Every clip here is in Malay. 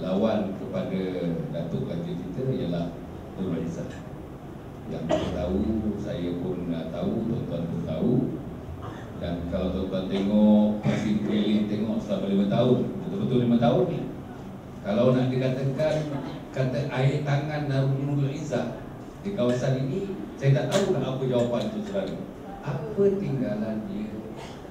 lawan kepada Datuk Raja kita ialah Nurul Izzah. Yang kita tahu, saya pun tahu, tuan-tuan pun tahu. Dan kalau tuan-tuan tengok, masih keliling tengok selama 5 tahun, betul-betul 5 tahun ni. Kalau nak dikatakan kata air tangan Nurul Izzah di kawasan ini, saya tak tahu nak apa jawapan itu selalu. Apa tinggalan dia,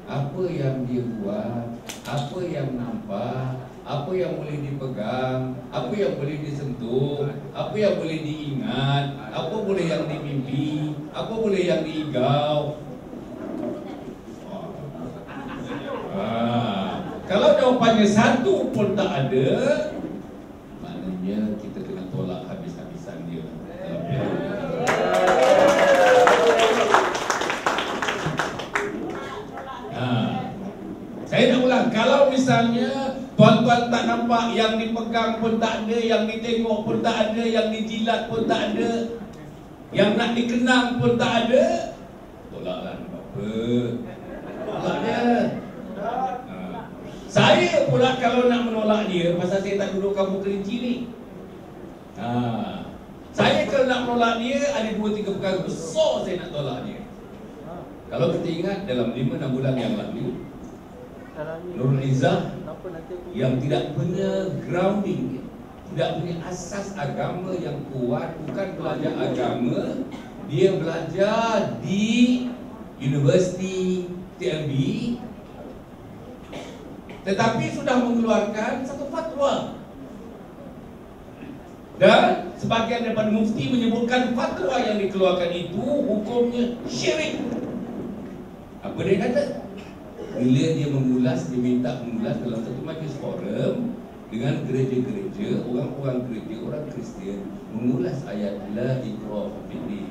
apa yang dia buat, apa yang nampak, apa yang boleh dipegang, apa yang boleh disentuh, apa yang boleh diingat, apa boleh yang dimimpi, apa boleh yang diigau. Kalau jawapannya satu pun tak ada, maknanya kita kena tolak habis-habisan dia. Saya nak ulang, kalau misalnya tuan-tuan tak nampak, yang dipegang pun tak ada, yang ditengok pun tak ada, yang dijilat pun tak ada, yang nak dikenang pun tak ada, tolaklah apa? Tolak dia. Saya pula kalau nak menolak dia, pasal saya tak duduk kampung Kerinci ni. Saya kalau nak menolak dia, ada 2-3 perkara besar saya nak tolak dia. Kalau kita ingat dalam 5-6 bulan yang lalu, Nurul Izzah yang tidak punya grounding, tidak punya asas agama yang kuat, bukan belajar agama, dia belajar di Universiti TLB, tetapi sudah mengeluarkan satu fatwa. Dan sebagian daripada mufti menyebutkan fatwa yang dikeluarkan itu hukumnya syirik. Apa dia kata? Bila dia mengulas, diminta mengulas dalam satu majlis forum dengan gereja-gereja, orang-orang gereja, orang Kristian, mengulas ayat la ikraha fiddin,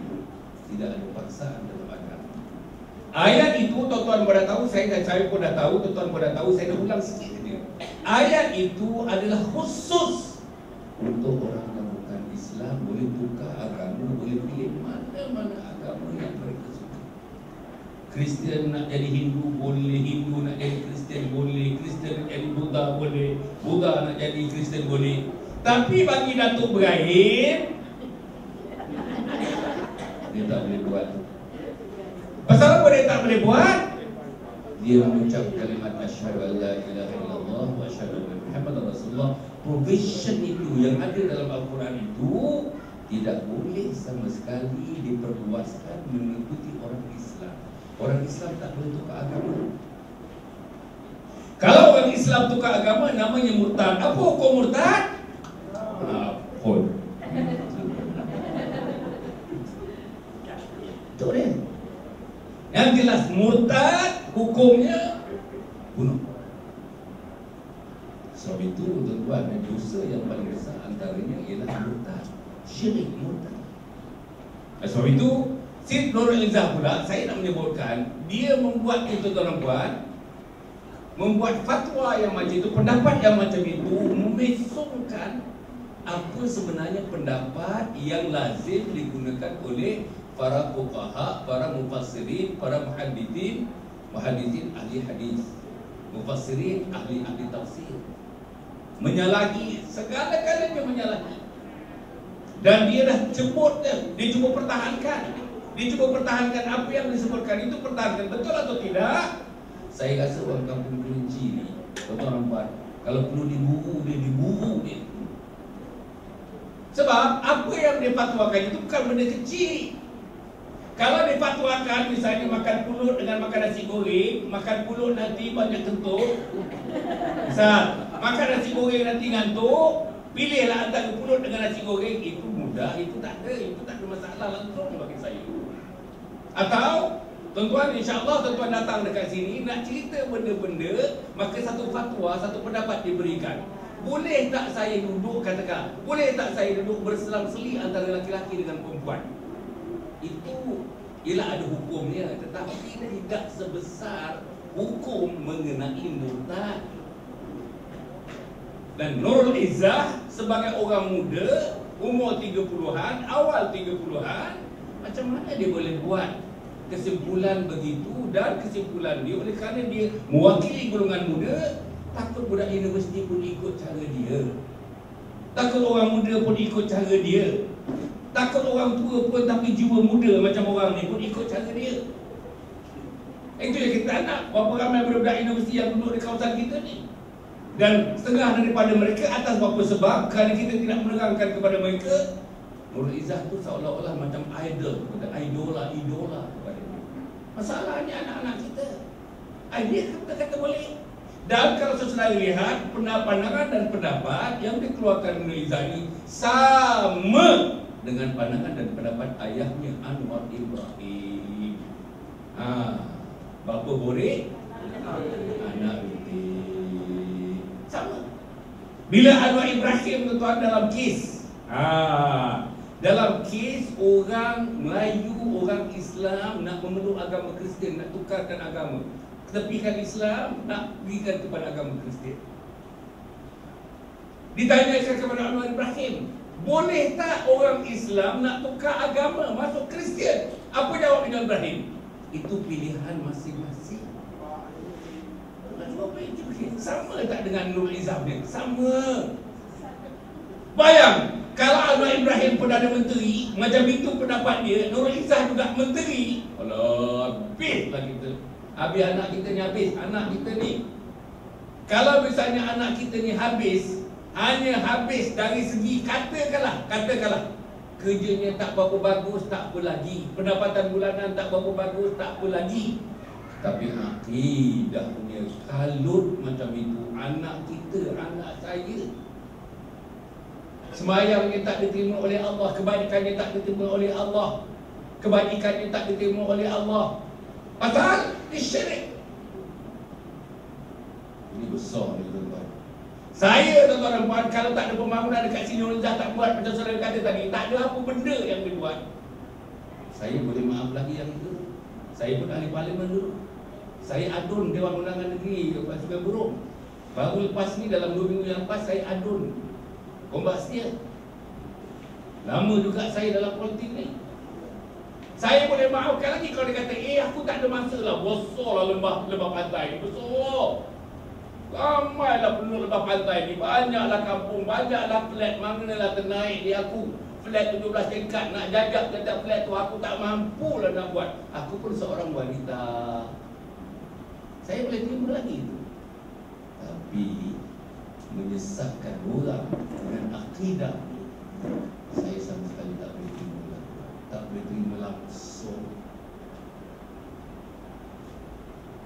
tidak ada paksaan dalam agama. Ayat itu tuan-tuan pada tahu, saya pun dah tahu, tuan-tuan pada tahu, saya dah ulang sikit saja. Ayat itu adalah khusus untuk orang yang bukan Islam, boleh buka agama, boleh pilih mana-mana agama yang mereka suka. Kristian nak jadi Hindu boleh, Hindu nak jadi Kristian boleh, Kristian nak jadi Buddha boleh, Buddha nak jadi Kristian boleh. Tapi bagi Datuk Ibrahim, dia tak boleh buat. Pasal apa dia tak boleh buat? Dia mengucap kalimat asyhadu an la ilaha illallah wa asyhadu anna Muhammadar Rasulullah. Provision itu yang ada dalam Al-Quran itu tidak boleh sama sekali diperluaskan mengikuti orang Islam. Orang Islam tak boleh tukar agama. Kalau orang Islam tukar agama, namanya murtad. Apa hukum murtad? Pun. Itu dia. Yang jelas murtad hukumnya bunuh. Sebab itu tuan-tuan, dosa yang paling besar antaranya ialah murtad, syirik murtad. Sebab itu si Nurul Izzah pula, saya nak menyebutkan, dia membuat itu tuan-tuan, membuat fatwa yang macam itu, pendapat yang macam itu, memesongkan apa sebenarnya pendapat yang lazim digunakan oleh para fuqaha, para mufassirin, para muhaddithin ahli hadis, mufassirin ahli tafsir. Menyalahi, segala-galanya menyalahi. Dan dia dah cebut dia cuba pertahankan. Dia cuba pertahankan apa yang disebutkan itu, pertahankan betul atau tidak. Saya rasa orang kampung Kerinci ni, tuan-tuan nampak, kalau perlu diburu dia. Sebab apa yang dia fatwakan itu bukan benda kecil. Kalau difatwakan misalnya makan pulut dengan makan nasi goreng, makan pulut nanti banyak kentut. Misal, makan nasi goreng nanti ngantuk, pilihlah antara pulut dengan nasi goreng. Itu mudah, itu tak ada masalah langsung bagi saya. Atau tuan-tuan, insya-Allah tuan-tuan datang dekat sini nak cerita benda-benda, maka satu fatwa, satu pendapat diberikan. Boleh tak saya duduk, katakan, boleh tak saya duduk berselang-seli antara laki-laki dengan perempuan? Itu ialah ada hukumnya, tetapi tidak sebesar hukum mengenai murtad. Dan Nurul Izzah sebagai orang muda, umur 30-an, awal 30-an, macam mana dia boleh buat kesimpulan begitu? Dan kesimpulan dia, oleh kerana dia mewakili golongan muda, takut budak universiti pun ikut cara dia. Takut orang muda pun ikut cara dia. Takut orang tua pun tapi jiwa muda macam orang ni pun ikut cara dia. Itu yang kita nak. Berapa ramai budak-budak universiti yang duduk di kawasan kita ni. Dan setengah daripada mereka atas beberapa sebab, kerana kita tidak menerangkan kepada mereka, Nurul Izzah tu seolah-olah macam idol, idola kepada dia. Masalahnya anak-anak kita, dia kata boleh. Dan kalau saudara lihat pandangan dan pendapat yang dikeluarkan Nurul Izzah ini sama dengan pandangan dan pendapat ayahnya Anwar Ibrahim. Bapa borek, anak putih. Sama. Bila Anwar Ibrahim tuan dalam kes, dalam kes orang Melayu, orang Islam nak memeluk agama Kristian, nak tukarkan agama, tepikan Islam, nak berikan kepada agama Kristian. Ditanyakan kepada Anwar Ibrahim, boleh tak orang Islam nak tukar agama masuk Kristian? Apa jawab Anwar Ibrahim? Itu pilihan masing-masing. Sama tak dengan Nurul Izzah ni? Sama. Bayang, kalau Anwar Ibrahim Perdana Menteri, macam itu pendapat dia, Nurul Izzah juga menteri. Alah, habis lah kita. Habis anak kita ni habis. Anak kita ni, kalau misalnya anak kita ni habis, hanya habis dari segi katakanlah kerjanya tak berapa bagus, tak apa lagi. Pendapatan bulanan tak berapa bagus, tak apa lagi. Tapi akidahnya kalut macam itu. Anak kita, anak saya, sembahyangnya tak diterima oleh Allah, kebaikannya tak diterima oleh Allah, kebajikannya tak diterima oleh Allah. Pasal dia syirik. Ini besar ni tuan-tuan. Saya tuan-tuan dan puan, kalau tak ada pembangunan dekat sini, Nurul Izzah tak buat macam saudara kata tadi, tak ada apa benda yang dia buat. Saya boleh maaf lagi yang itu. Saya pun ahli parlimen dulu. Saya adun Dewan Undangan Negeri Sungai Buloh. Baru lepas ni, dalam 2 minggu yang lepas, saya adun Gombak Setia. Lama juga saya dalam politik ni. Saya boleh maafkan lagi kalau dia kata, aku tak ada masa lah, besarlah lembah pantai ni, besar. Ramailah penuh lembah pantai ni, banyaklah kampung, banyaklah flat, manalah ternaik di aku. Flat 17 tingkat, nak jajak flat tu aku tak mampu lah nak buat. Aku pun seorang wanita. Saya boleh terima lagi itu. Tapi menyesatkan orang dengan akidah, saya sama sekali tak boleh terima lagi. Tak boleh terima langsung.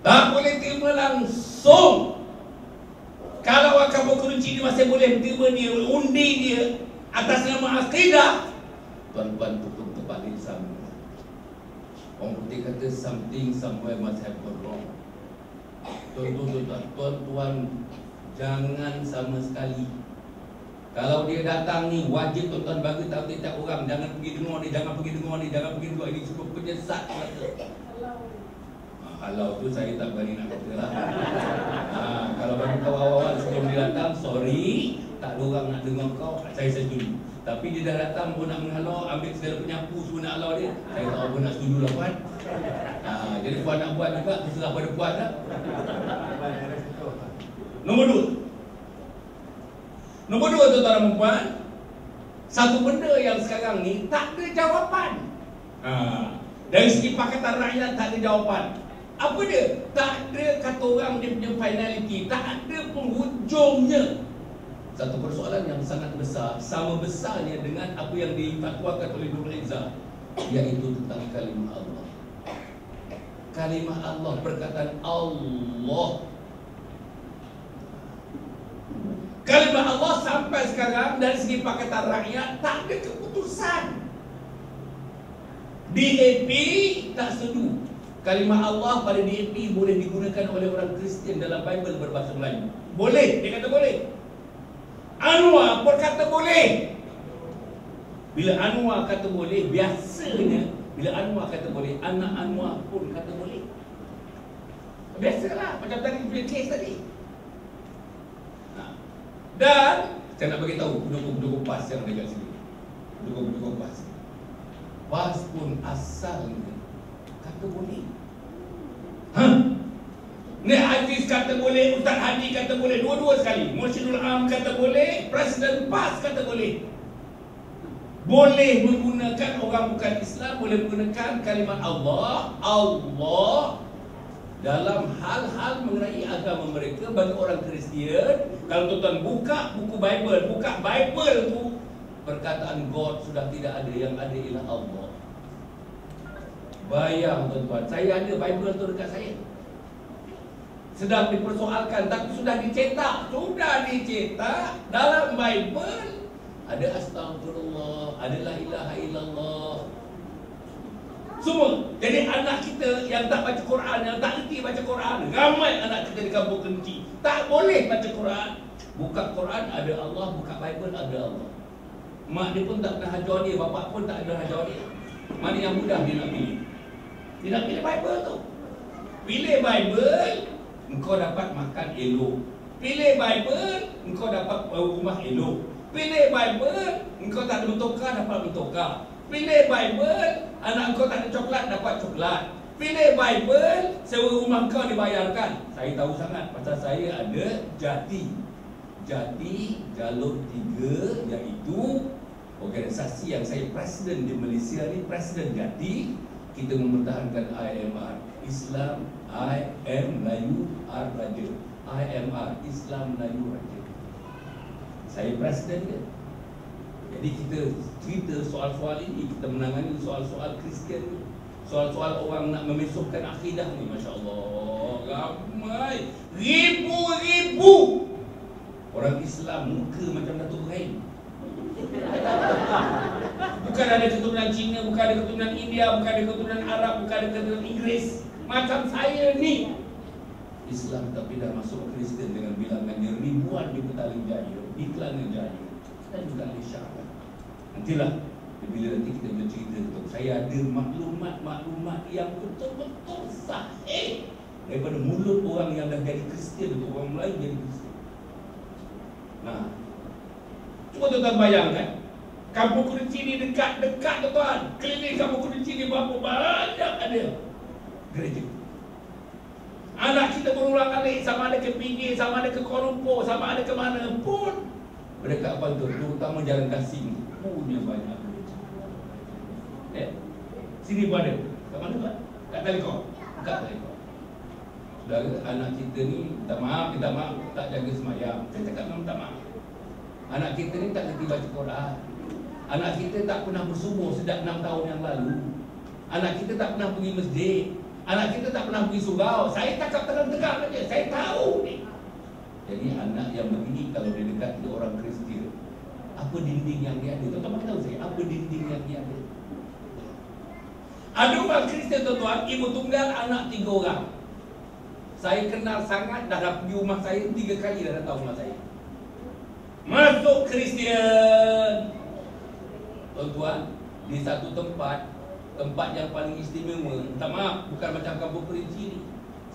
Tak boleh terima langsung. Kalau Mahkamah Kerusi ni masih boleh terima dia, undi dia atas nama akidah, tuan-tuan tutup terbalik sama. Orang putih kata something somewhere must have gone wrong. Tuan-tuan, jangan sama sekali. Kalau dia datang ni, wajib tuan-tuan bagi tahu tiap orang, jangan pergi dengar ni, jangan pergi dengar ni, jangan pergi dengar ini, semua penyesat kata. Halau tu saya tak berani nak kata lah. Kalau bagi tahu awal-awal sebelum dia datang, sorry, tak ada orang nak dengar kau, saya setuju. Tapi dia dah datang pun nak menghalau, ambil segala penyapu semua nak halau dia, saya tak apa nak setuju lah puan. Jadi puan nak buat juga, terserah pada puan lah. Nombor 2, tuan-tuan dan puan, satu benda yang sekarang ni tak ada jawapan. Dari segi Pakatan Rakyat tak ada jawapan. Apa dia? Tak ada, kata orang, dia punya finality, tak ada penghujungnya. Satu persoalan yang sangat besar, sama besarnya dengan apa yang difatwakan oleh Nurul Izzah, iaitu tentang kalimah Allah. Kalimah Allah, perkataan Allah. Kalimah Allah sampai sekarang dari segi Pakatan Rakyat tak ada keputusan. DAP tak setuju. Kalimah Allah pada DAP boleh digunakan oleh orang Kristian dalam Bible berbahasa Melayu. Boleh, dia kata boleh. Anwar pun kata boleh. Bila Anwar kata boleh, biasanya bila Anwar kata boleh, anak Anwar pun kata boleh. Biasalah, macam tadi punya kes tadi. Dan saya nak bagi tahu pendukung-pendukung PAS yang ada kat sini. Pendukung-pendukung PAS. PAS pun asalnya kata boleh. Nek Aziz kata boleh, Ustaz Haji kata boleh, dua-dua sekali. Mursyidul Am kata boleh, Presiden PAS kata boleh. Boleh menggunakan orang bukan Islam, boleh menggunakan kalimat Allah dalam hal-hal mengenai agama mereka. Bagi orang Kristian, kalau tuan-tuan buka buku Bible, buka Bible tu, perkataan God sudah tidak ada, yang ada ialah Allah. Bayang tuan-tuan, saya ada Bible tu dekat saya, sedang dipersoalkan, tapi sudah dicetak. Dalam Bible ada astagfirullah, ada la ilaha illallah, semua. Jadi anak kita yang tak baca Quran, yang tak reti baca Quran, ramai anak kita di kampung Kenci, tak boleh baca Quran. Buka Quran ada Allah, buka Bible ada Allah. Mak dia pun tak pernah hajar dia, bapak pun tak ada hajar dia. Mana yang mudah dia nak pilih? Dia nak pilih Bible tu. Pilih Bible, engkau dapat makan elok. Pilih Bible, engkau dapat rumah elok. Pilih Bible, engkau tak ada bertokar, dapat bertokar. Pilih Bible, anak engkau tak ada coklat, dapat coklat. Pilih Bible, sewa rumah engkau dibayarkan. Saya tahu sangat, pasal saya ada Jati Jalur 3, iaitu organisasi yang saya presiden di Malaysia ni, Presiden Jati. Kita mempertahankan IMR, Islam, Melayu, R Raja. IMR, Islam, Melayu, Raja. Saya presiden dia. Jadi kita cerita soal-soal ini, kita menangani soal-soal Kristian ni, soal-soal orang nak memesuhkan akidah ni. Masya Allah, ramai, ribu-ribu orang Islam muka macam Datuk Ibrahim. Bukan ada keturunan Cina, bukan ada keturunan India, bukan ada keturunan Arab, bukan ada keturunan Inggeris. Macam saya ni, Islam tapi dah masuk Kristian dengan bilangannya ribuan di Petaling Jaya, di Kelana Jaya, dan juga di Syariah. Nantilah bila nanti kita bercerita tu, saya ada maklumat yang betul-betul sahih daripada mulut orang yang dah jadi Kristian untuk orang Melayu jadi Kristian. Nah, cuba tuan-tuan bayangkan, Kampung Kerinci ni dekat tuan. Keliling Kampung Kerinci ni berapa banyak ada gereja. Anak kita berulang kali, sama ada ke PJ, sama ada ke Kuala Lumpur, sama ada ke mana pun, mereka apa tu, terutama Jalan Kasing punya banyak gereja. Sini pun ada. Kat mana tuan? Kat Telkom. Saudara, anak kita ni minta maaf, tak jaga semayang. Saya cakap minta maaf. Anak kita ni tak kerti baca Quran. Anak kita tak pernah bersubuh sejak 6 tahun yang lalu. Anak kita tak pernah pergi masjid. Anak kita tak pernah pergi surau. Saya cakap terang-terang saja, saya tahu ni. Jadi anak yang begini kalau dia dekat dengan orang Kristian, apa dinding yang dia ada? Tuan-tuan tahu saya, apa dinding yang dia ada? Ada orang Kristian tuan-tuan, ibu tunggal, anak 3 orang. Saya kenal sangat, dah pergi rumah saya 3 kali dah datang rumah saya. Masuk Kristian. Tuan-tuan, di satu tempat yang paling istimewa, minta maaf, bukan macam Kampung Kerinci ni,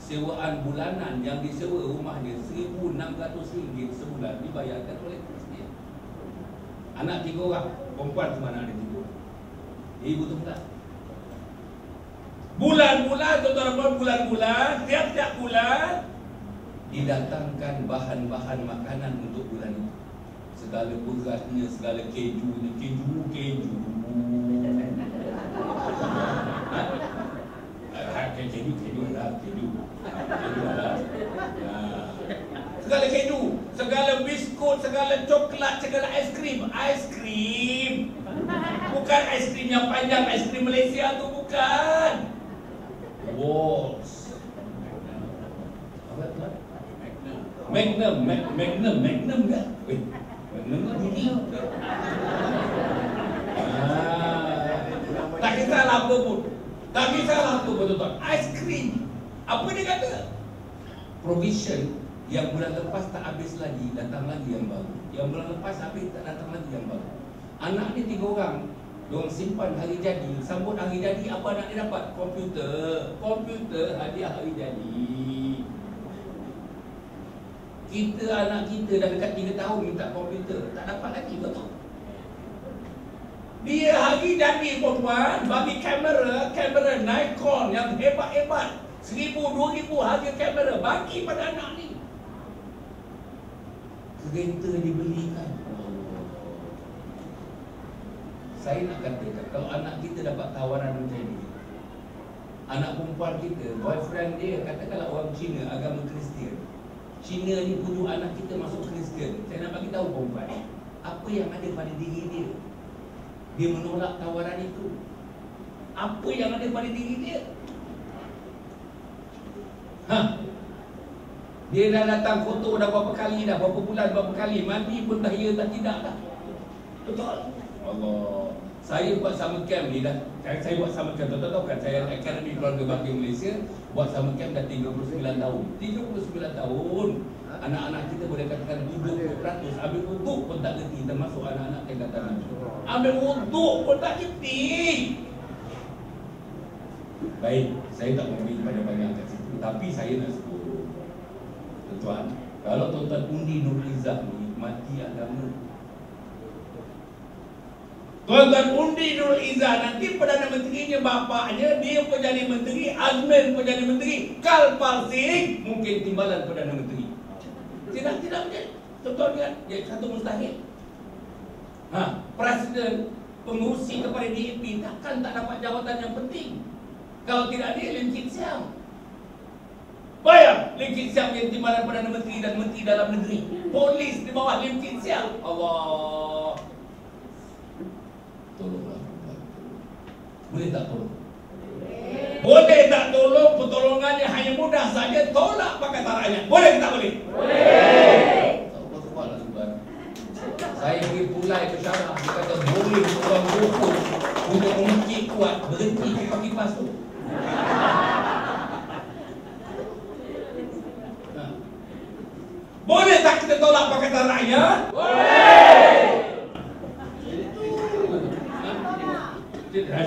sewaan bulanan yang disewa rumahnya RM1,600 sebulan dibayarkan oleh Kristian. Anak 3 orang, perempuan cuma anak dia 3 orang. Ibu tunggal. Bulan-bulan, tuan-tuan, bulan-bulan, tiap-tiap bulan didatangkan bahan-bahan makanan untuk bulan itu. Segala berasnya, segala kejunya, keju. Keju lah. Segala keju, segala biskut, segala coklat, segala aiskrim. Bukan aiskrim yang panjang, aiskrim Malaysia tu bukan. Walls. Apa tu? Magnum kan? Magnum kan bunyi. Tak kisahlah apa pun. Tuan-tuan. Aiskrim. Apa dia kata? Provision yang bulan lepas tak habis lagi, datang lagi yang baru. Yang bulan lepas habis, tak datang lagi yang baru. Anak ni 3 orang. Diorang simpan hari jadi, sambut hari jadi, apa anak dia dapat? Komputer hadiah hari jadi. Kita, anak kita dah dekat 3 tahun minta komputer, tak dapat lagi, betul? Dia hari jadi, tuan-tuan, bagi kamera Nikon yang hebat-hebat. 1,000, 2,000 harga kamera bagi pada anak ni. Kereta dibelikan. Saya nak katakan, kalau anak kita dapat tawaran macam ini, anak perempuan kita, boyfriend dia katakanlah orang Cina, agama Kristian, Cina ni pujuk anak kita masuk Kristian. Saya nak bagi tahu perempuan, apa yang ada pada diri dia, dia menolak tawaran itu. Apa yang ada pada diri dia? Dia dah datang foto dah berapa kali dah, berapa bulan, berapa kali, mandi pun dah ya tak tidak dah. Betul? Allah. Saya buat summer camp ni dah. Saya buat summer camp, tahu kan, saya Akademi Keluarga Bakti Malaysia buat summer camp dah 39 tahun. 39 tahun. Anak-anak kita boleh katakan 70% ambil wuduk pun tak kerti, termasuk anak-anak tingkatan itu. Ambil wuduk pun tak kerti. Baik, saya tak mau pergi banyak-banyak kat situ, tapi saya nak sebut, tuan, kalau tuan-tuan undi Nur Izzah ni mati agama. Tuan-tuan undi Nur Izzah, nanti Perdana Menterinya bapaknya, dia pun jadi menteri, Azmin pun jadi menteri, Kalpal Singh mungkin timbalan Perdana Menteri. Tidak macam tuan-tuan lihat, jadi satu mustahil. Presiden pengurusi kepada DAP takkan tak dapat jawatan yang penting. Kalau tidak dia Lim Kit Siang. Bayang Lim Kit Siang yang timbalan Perdana Menteri dan Menteri Dalam Negeri, polis di bawah Lim Kit Siang. Allah, tolonglah. Boleh tak tolong? Boleh tak tolong? Pertolongannya hanya mudah saja, tolak Pakatan Rakyat. Boleh ke tak boleh? Boleh. Subhanallah, subhanallah. Saya pergi pulai ke syarah, dia kata boleh orang hukum untuk mengikik kuat berhenti kipas tu. Boleh tak kita tolak Pakatan Rakyat? Boleh.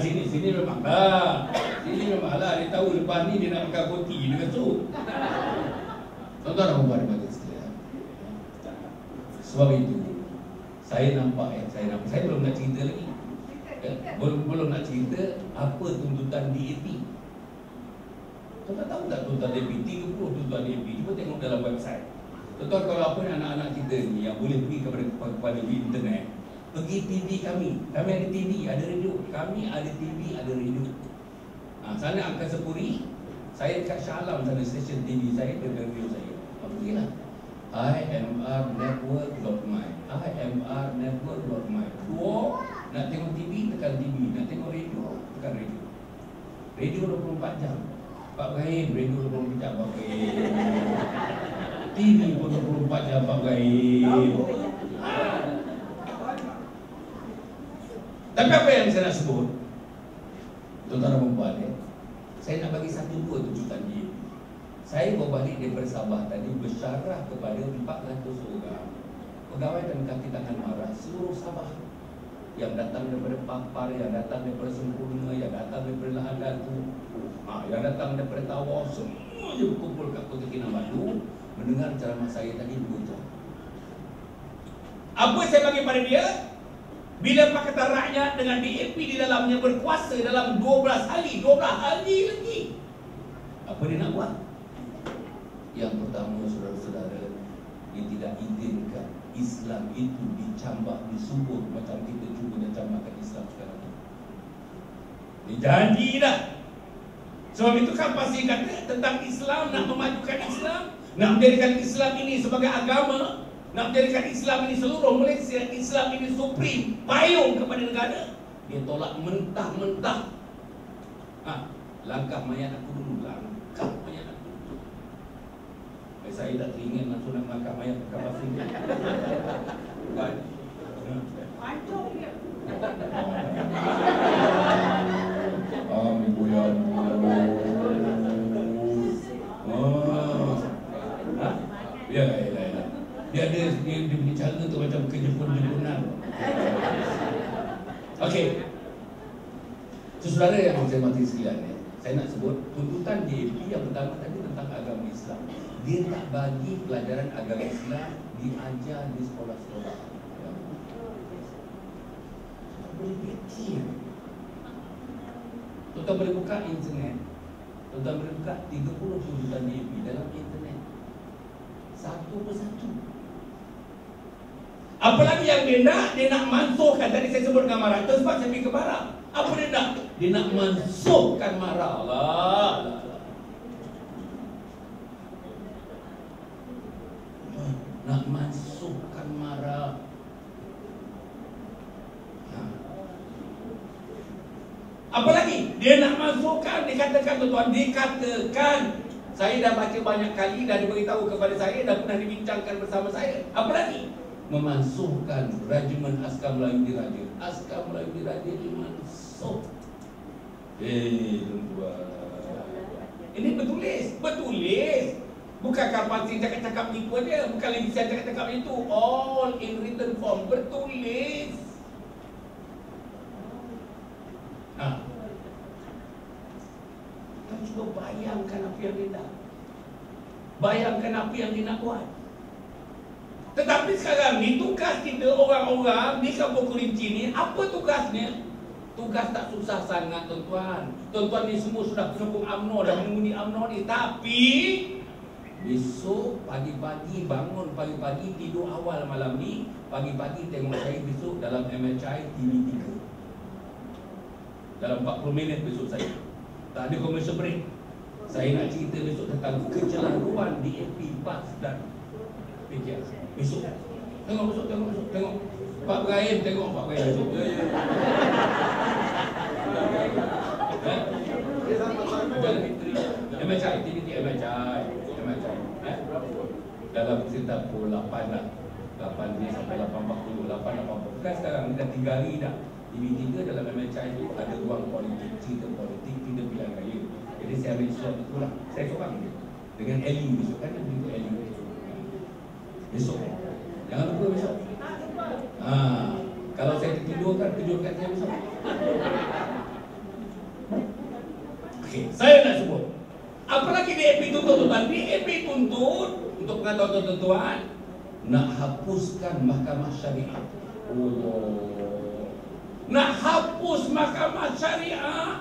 Sini memang lah. Sini memang lah. Dia tahu lepas ni dia nak makan roti dengan tu. Tuan-tuan dan puan bagi sekalian. Sebab itu saya nampak saya belum nak cerita lagi. Belum nak cerita apa tuntutan DAP. Tuan-tuan tahu tak tuntutan DAP? 30 tuntutan DAP. Cuba tengok dalam website. Tuan-tuan, kalau apa anak-anak kita ni yang boleh pergi kepada internet, pergi TV kami ada TV, ada radio. Kami ada TV, ada radio. Sana Angka Sepuri, saya dekat Shah Alam sana, stesen TV saya dan radio saya. Pergilah imrnetwork.my, imrnetwork.my. Nak tengok TV, tekan TV. Nak tengok radio, tekan radio. Radio 24 jam. Pak Gaib, radio 24 jam, Pak Gaib. TV pun 24 jam, Pak Gaib. Tapi apa yang saya nak sebut, tuan-tuan dan puan, saya nak bagi satu dua tuntutan dia. Saya bawa balik daripada Sabah tadi bersyarah kepada 400 orang pegawai dan kaki tangan marah seluruh Sabah, yang datang daripada Papar, yang datang daripada Sempurna, yang datang daripada Lahad Datu, yang datang daripada Tawau, semua dia berkumpul kat Kota Kinabalu mendengar ceramah saya tadi 2 jam. Apa saya bagi pada dia? Bila Pakatan Rakyat dengan DAP di dalamnya berkuasa dalam 12 hari lagi, apa dia nak buat? Yang pertama, saudara-saudara, dia tidak izinkan Islam itu dicambak, disubur macam kita cuba nak cambakkan Islam sekarang ini. Dia janji dah. Sebab itu kan pasti kata tentang Islam, nak memajukan Islam, nak menjadikan Islam ini sebagai agama, nak menjadikan Islam ini seluruh Malaysia, Islam ini supreme, payung kepada negara. Dia tolak mentah-mentah. Langkah mayat aku dulu, langkah mayat aku dulu. Saya tak teringin langsung nak langkah mayat ke kapal sini. Pancung dia. Ibu ya. Ya. Dia bicara tu macam kejepun-jepunan. Okey. Saudara yang saya hormati sekalian, saya nak sebut tuntutan DAP yang pertama tadi tentang agama Islam. Dia tak bagi pelajaran agama Islam diajar di sekolah-sekolah. Boleh fikir. Tuan boleh buka internet. Tuan-tuan boleh buka 30 tuntutan DAP dalam internet. Satu persatu. Apalagi yang dia nak mansuhkan. Tadi saya sebutkan marah. Itu sebab saya pergi ke marah. Apa dia nak? Dia nak mansuhkan marah. Allah. Nak mansuhkan marah. Apalagi dia nak masukkan, dikatakan tuan-tuan, dikatakan. Saya dah baca banyak kali, dah diberitahu kepada saya, dah pernah dibincangkan bersama saya. Apalagi memansuhkan Regimen Askar Melayu Diraja. Askar Melayu Diraja dimansuh. Tuan-tuan, ini bertulis. Bukan kapal cakap-cakap nipu aja, bukan lagi saya cakap-cakap itu. All in written form, bertulis. Kita cuba bayangkan apa yang dia nak. Bayangkan apa yang dia nak buat. Tetapi sekarang ni tugas kita orang-orang di Kampung Kerinci ni, apa tugasnya? Tugas tak susah sangat tuan-tuan. Tuan-tuan ni semua sudah penyokong UMNO dan mengundi UMNO ni. Tapi besok pagi-pagi bangun pagi-pagi, tidur awal malam ni, pagi-pagi tengok saya besok dalam MHI TV3. Dalam 40 minit besok saya. Tak ada commercial break. Saya nak cerita besok tentang kecelaruan DAP PAS dan PKR. Besok. Tengok besok. Pak Ibrahim tengok Pak Ibrahim besok. MHI, TV3 MHI. Dalam sekitar pukul 8 lah. 8 ni sampai 8.40, 8.40. Bukan sekarang, ni dah 3 hari dah. TV3 dalam MHI itu ada ruang politik, cerita politik, tidak pilihan raya. Jadi saya ambil slot itu lah. Saya seorang je. Dengan Ellie besok kan, yang berikut Ellie. Besok. Jangan lupa besok. Kalau saya tertidurkan, kejutkan saya besok. Okey, saya nak sebut. Apalagi DAP tuntut tuan-tuan. DAP tuntut untuk pengetahuan tuan-tuan nak hapuskan mahkamah syariah. Nak hapus mahkamah syariah.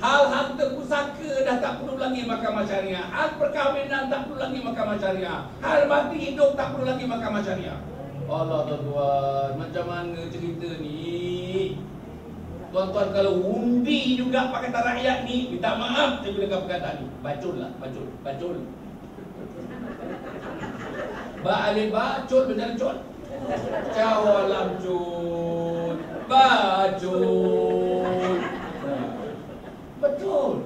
Hal harta pusaka dah tak perlu lagi mahkamah syariah. Hal perkahwinan tak perlu lagi mahkamah syariah. Hal mati hidup tak perlu lagi mahkamah syariah. Allah tuan-tuan, macam mana cerita ni? Tuan-tuan kalau undi juga Pakatan Rakyat ni, minta maaf saya gunakan perkataan ni. Bacul lah, bacul. Ba'alih bacul macam cun. Cawalam cun. Bacul. Betul.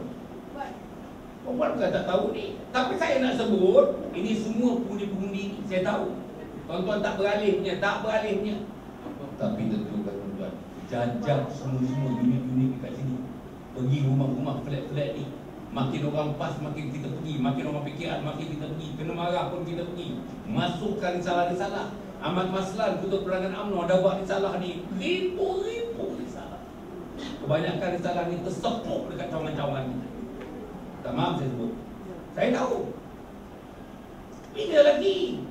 Perempuan bukan tak tahu ni. Tapi saya nak sebut, ini semua pengundi-pengundi ni, saya tahu. Tuan-tuan tak beralih punya. Tapi tentu kan tuan-tuan, jajak semua unit-unit dekat sini. Pergi rumah-rumah flat-flat ni. Makin orang PAS makin kita pergi, makin orang PKR makin kita pergi. Kena marah pun kita pergi. Masukkan risalah-risalah. Ahmad Maslan, Ketua Perangan UMNO dah buat risalah ni. Ribu-ribu risalah. Kebanyakan risalah ni tersepuk dekat cawangan-cawangan kita. Tak maaf saya sebut. Saya tahu. Bila lagi?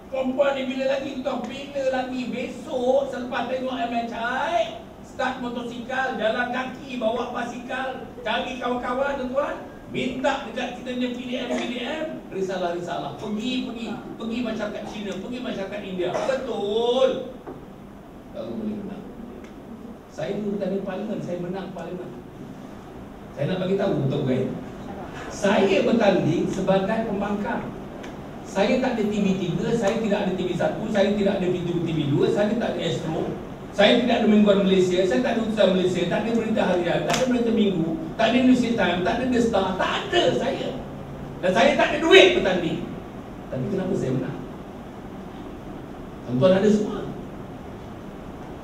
Perempuan ni bila lagi? Bila lagi? Besok selepas tengok MHI, start motosikal, jalan kaki, bawa basikal, cari kawan-kawan tuan-tuan, minta dekat kita punya PDM, risalah-risalah. Pergi masyarakat China, pergi masyarakat India. Betul. Kalau boleh menang. Saya dulu bertanding parlimen, saya menang parlimen. Saya nak bagi tahu untuk guys. Saya bertanding sebagai pembangkang. Saya tak ada TV3, saya tidak ada TV1, saya tidak ada TV2, saya tak ada Astro, saya tidak ada Mingguan Malaysia, saya tak ada Utusan Malaysia, tak ada Berita Harian, tak ada Berita Minggu, tak ada Indonesia Time, tak ada The Star, tak ada saya. Dan saya tak ada duit bertanding. Tapi kenapa saya menang? Tuan-tuan ada semua.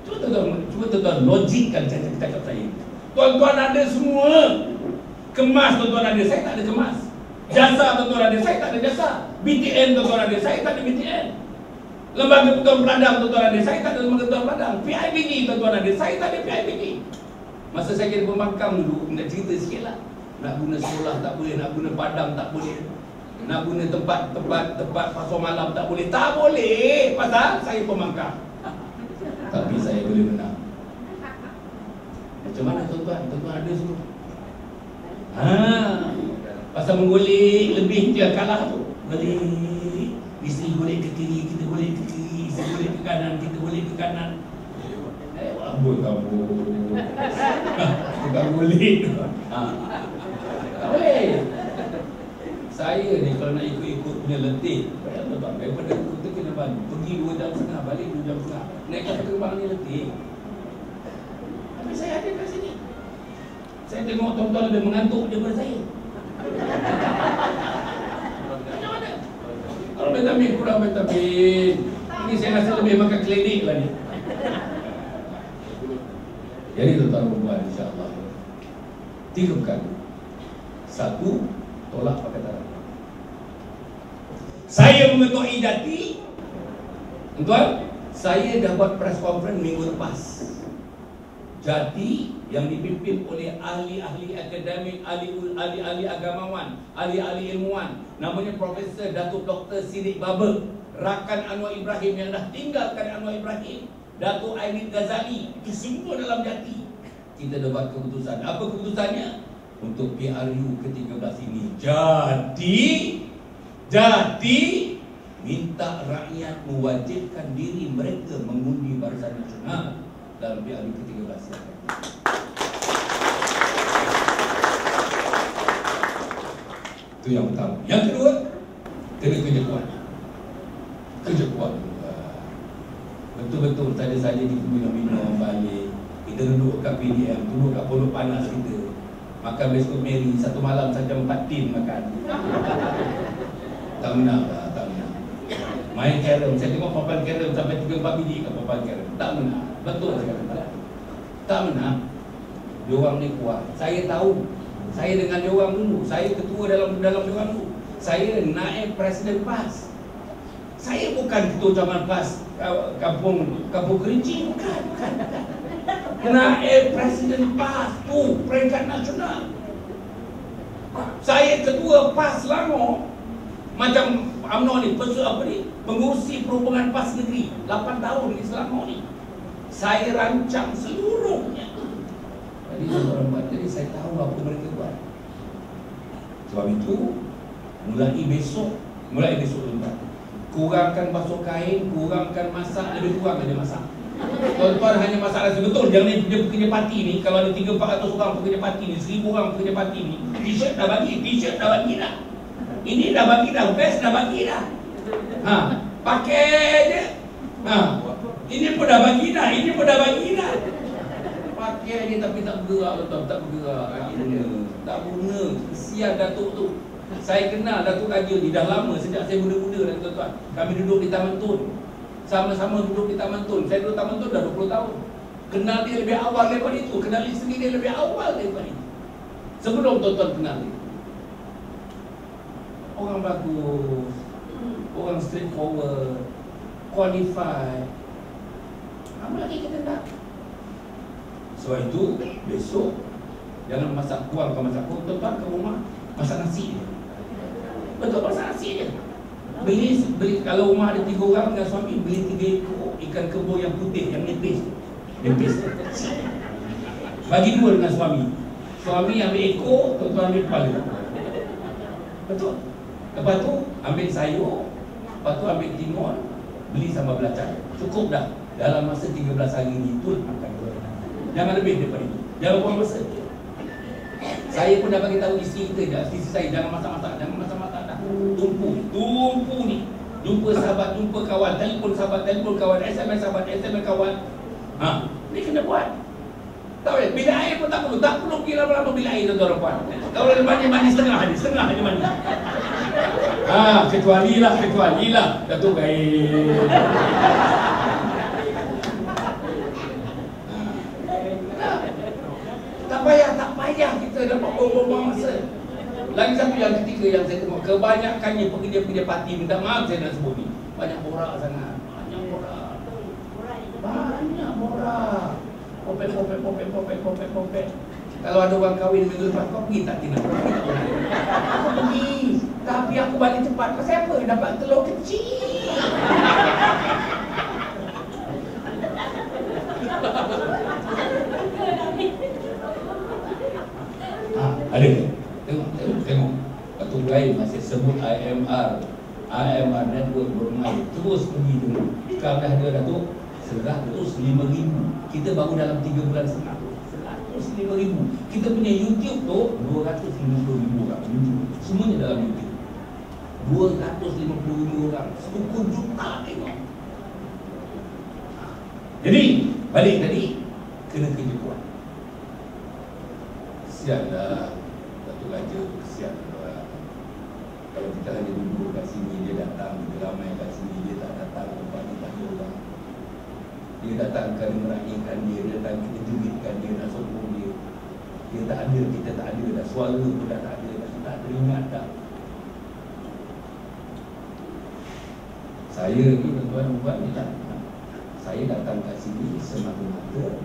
Cuba tuan-tuan logikkan cakap saya. Tuan-tuan ada semua. Kemas tuan-tuan ada, saya tak ada kemas. Jasa tuan-tuan ada, saya tak ada jasa. BTN tuan-tuan ada, saya tak ada BTN. Lembaga Pertuan Peladang tuan-tuan ada, saya tak ada lembaga Pertuan Peladang. PIBG tuan-tuan ada, saya tak ada PIBG. Masa saya jadi pembangkang dulu, nak cerita sikit lah. Nak guna sekolah tak boleh, nak guna padang tak boleh, nak guna tempat pasar malam tak boleh. Tak boleh, pasal saya pembangkang. Tapi saya boleh menang. Macam mana tuan-tuan? Tuan-tuan ada semua. Pasal menggolek lebih dia kalah tu. Golek. Isteri golek ke kiri, kita golek ke kiri. Isteri golek ke kanan, kita golek ke kanan. Ambul kamu. Bukan golek. Tak boleh. Saya ni kalau nak ikut-ikut punya letih, bayangkan bang, daripada Kota Kinabalu pergi 2 jam setengah, balik 2 jam setengah. Naik kapal terbang ni letih. Tapi saya ada kat sini. Saya tengok tuan-tuan lebih mengantuk daripada saya. Macam mana? Kalau vitamin kurang vitamin. Ini saya rasa lebih makan klinik lah ni. Jadi tuan-tuan perempuan, insya-Allah 3 perkara. 1, tolak Pakatan Rakyat. Saya mengetuai Jati. Tuan, saya dah buat press conference minggu lepas. Jati yang dipimpin oleh ahli-ahli akademik, ahli-ahli agamawan, ahli-ahli ilmuwan, namanya Profesor Datuk Dr. Siddiq Baber, rakan Anwar Ibrahim yang dah tinggalkan Anwar Ibrahim, Datuk Aidil Ghazali, itu semua dalam Jati. Kita dah buat keputusan. Apa keputusannya? Untuk PRU ke-13 ini Jati minta rakyat mewajibkan diri mereka mengundi Barisan Nasional dalam PRU ke-13 ini. Itu yang pertama. Yang kedua, kena kerja kuat. Kerja kuat. Betul-betul saja-saja kita minum balik. Kita duduk kat PDM, duduk kat pondok panas kita. Makan biskut Mary, 1 malam saja 4 tin makan. Tak menang lah, tak menang. Main carom, saya tengok papan carom sampai 3-4 biji kat papan carom. Tak menang, betul saya kata. Tak menang. Diorang ni kuat. Saya tahu. Saya dengan diorang dulu. Saya ketua dalam diorang dulu. Saya naib Presiden PAS. Saya bukan ketua cawangan PAS Kampung Kerinci, bukan. Naib Presiden PAS tu peringkat nasional. Saya ketua PAS Selangor. Macam UMNO ni, pengurusi perhubungan PAS negeri 8 tahun di Selangor ni. Saya rancang seluruhnya. Jadi saya tahu apa mereka buat. Sebab itu mulai besok tuan-tuan, kurangkan basuh kain, kurangkan masak, lebih kurang aja masak. Tuan-tuan hanya masak nasi. Betul, jangan dia pekerja parti ni. Kalau ada 300-400 orang pekerja parti ni, 1000 orang pekerja parti ni, t-shirt dah bagi dah. Ini dah bagi dah, vest dah bagi dah. Pakai je. Ini pun dah bagi dah. Pakai je tapi tak bergerak, betul, tak bergerak. Tak guna. Kesian Datuk tu. Saya kenal Datuk Raja ni dah lama, sejak saya muda-muda dah tuan-tuan. Kami duduk di Taman Tun. Sama-sama duduk di Taman Tun. Saya duduk Taman Tun dah 20 tahun. Kenal dia lebih awal daripada itu. Kenal isteri dia lebih awal daripada itu. Sebelum tuan-tuan kenal dia. Orang bagus. Orang straightforward. Qualified. Apa lagi kita nak? Sebab itu, besok jangan masak kuah, bukan masak kuah. Tuan-tuan ke rumah, masak nasi je. Betul, masak nasi je. Beli kalau rumah ada 3 orang dengan suami, beli 3 ekor ikan kebo yang putih, yang nipis. Bagi 2 dengan suami. Suami ambil ekor, tuan-tuan ambil kepala. Betul. Lepas tu ambil sayur, lepas tu ambil timun, beli sambal belacan. Cukup dah. Dalam masa 13 hari ni tu makan. Jangan lebih daripada itu. Jangan buang masa. Saya pun dah bagi tahu isteri kita, isteri saya jangan masak-masak dah. Tumpu ni. Jumpa sahabat, jumpa kawan, telefon sahabat, telefon kawan, SMS sahabat, SMS kawan. Ni kena buat. Tahu ya, bila air pun tak perlu pergi lama-lama bila air tuan-tuan puan. Kalau ada mandi setengah aja mandi. Kecuali lah Datuk air. Tak payah kita dapat buang masa. Lagi satu yang ketiga yang saya tengok, kebanyakannya pekerja-pekerja parti, minta maaf saya nak sebut ni, banyak borak sangat. Banyak borak. Popek. Kalau ada orang kahwin minggu lepas, kau pergi tak Tina? Aku pergi, tapi aku balik cepat. Pasal apa? Dapat telur kecil. Ada. Tengok. lain masih sebut IMR network bermain, terus pergi dulu. Sekarang dah ada Datuk 105,000. Kita baru dalam 3 bulan setengah 105,000. Kita punya YouTube tu 250,000 orang. Semuanya dalam YouTube. 250,000 orang, 10 juta tengok. Jadi balik tadi, kena kerja kuat. Kesianlah Datuk Raja, kesianlah. Kalau kita hanya duduk kat sini, dia datang, kita ramai kat sini, dia tak datang, tempat ni tak ada orang. Dia datang kerana meraihkan dia, dia datang kita jeritkan dia, nak sokong dia. Dia tak ada, kita tak ada, dah suara pun dah tak ada, dah tak teringat dah. Saya ni tuan-tuan ni tak. Saya datang kat sini semata-mata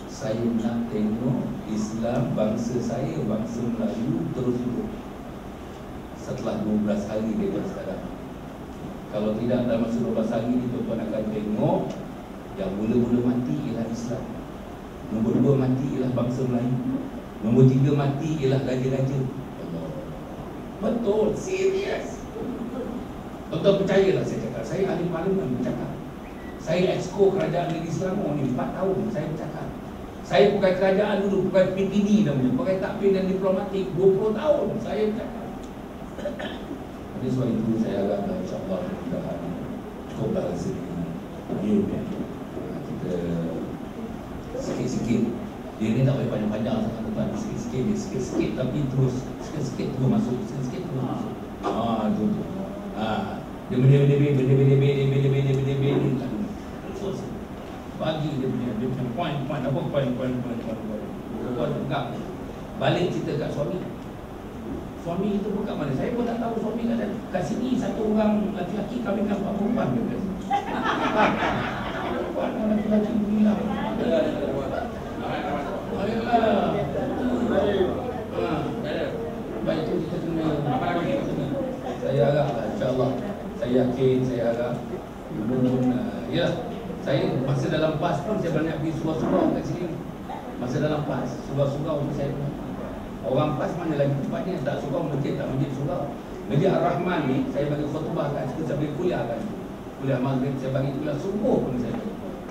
saya nak tengok Islam bangsa saya, bangsa Melayu terus hidup setelah 12 hari daripada sekarang. Kalau tidak dalam masa 12 hari ni, tuan-tuan akan tengok yang mula-mula mati ialah Islam, nombor 2 mati ialah bangsa Melayu, nombor 3 mati ialah raja-raja. Allah. Betul, serius. Tuan-tuan percayalah saya cakap. Saya ahli parlimen bercakap. Saya exco kerajaan negeri Selangor ni 4 tahun saya bercakap. Saya bukan kerajaan dulu, bukan PTD namanya, bukan takbir dan diplomatik 20 tahun saya bercakap. Jadi sebab itu saya haraplah insyaAllah mudah-mudahan cukuplah rezeki dia kita sikit-sikit. Dia ni tak boleh panjang-panjang sangat tuan, sikit-sikit dia, sikit-sikit tapi terus, sikit-sikit terus masuk, sikit-sikit terus masuk. Itu tu. Dia benda-benda terus bagi dia punya point apa point pegang. Balik cerita kat suami. Suami itu pun kat mana? Saya pun tak tahu suami kat sini satu orang lelaki kahwin dengan 4 perempuan ke kat sini. Perempuan lelaki bilang. Baik tu kita kena. Saya harap insya-Allah, saya yakin, saya harap ya, saya masa dalam PAS pun saya banyak pergi surau-surau kat sini. Masa dalam PAS, surau-surau tu saya orang PAS mana lagi tempatnya, tak surau masjid, tak masjid surau. Masjid Ar-Rahman ni saya bagi khutbah kat situ, saya bagi kuliah kan. Kuliah maghrib, saya bagi kuliah subuh pun saya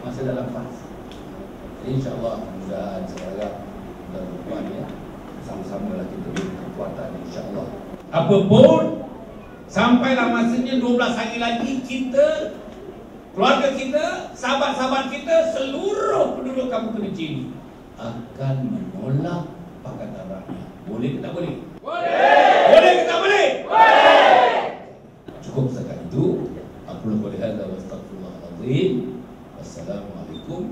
masa dalam PAS. InsyaAllah mudah-mudahan saya harap tuan-tuan ya, sama-sama lah kita beri kekuatan insyaAllah. Apapun sampailah masanya 12 hari lagi kita, keluarga kita, sahabat-sahabat kita, seluruh penduduk Kampung Kerinci ini akan menolak Pakatan Rakyat. Boleh ke tak boleh? Boleh! Boleh ke tak boleh? Boleh! Cukup setakat itu. Aku boleh hadza wa astaghfirullahalazim. Wassalamualaikum.